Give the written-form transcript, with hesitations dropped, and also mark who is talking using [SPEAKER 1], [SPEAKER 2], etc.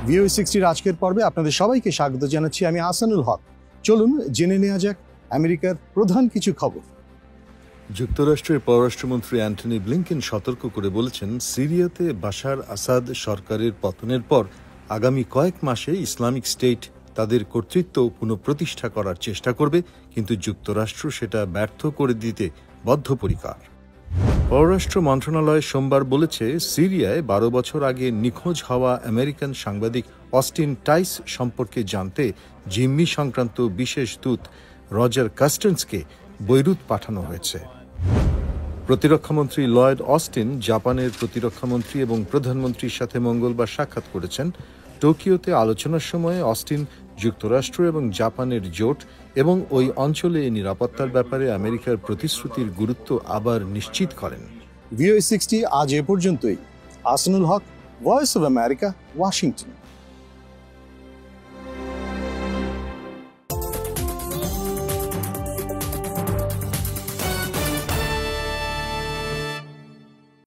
[SPEAKER 1] VOA60 আজকের পর্বে আপনাদের সবাইকে স্বাগত জানাচ্ছি। আমি আহসানুল হক। চলুন জেনে নেওয়া যাক আমেরিকার প্রধান কিছু খবর।
[SPEAKER 2] যুক্তরাষ্ট্রের পররাষ্ট্রমন্ত্রী অ্যান্টনি ব্লিংকেন সতর্ক করে বলেছেন, সিরিয়াতে বাশার আসাদ সরকারের পতনের পর আগামী কয়েক মাসে ইসলামিক স্টেট তাদের কর্তৃত্ব পুনঃপ্রতিষ্ঠা করার চেষ্টা করবে, কিন্তু যুক্তরাষ্ট্র সেটা ব্যর্থ করে দিতে বদ্ধপরিকর। পররাষ্ট্র মন্ত্রণালয় সোমবার বলেছে, সিরিয়ায় 12 বছর আগে নিখোঁজ হওয়া আমেরিকান সাংবাদিক অস্টিন টাইস সম্পর্কে জানতে জিম্মি সংক্রান্ত বিশেষ দূত রজার কাস্টেন্সকে বৈরুত পাঠানো হয়েছে। প্রতিরক্ষামন্ত্রী লয়েড অস্টিন জাপানের প্রতিরক্ষামন্ত্রী এবং প্রধানমন্ত্রীর সাথে মঙ্গলবার সাক্ষাৎ করেছেন। টোকিওতে আলোচনার সময় অস্টিন যুক্তরাষ্ট্র এবং জাপানের জোট এবং ওই অঞ্চলে নিরাপত্তার ব্যাপারে আমেরিকার প্রতিশ্রুতির গুরুত্ব আবার নিশ্চিত করেন।
[SPEAKER 1] VOA60 আজ এ পর্যন্তই। আহসানুল হক, ভয়েস অব আমেরিকা, ওয়াশিংটন।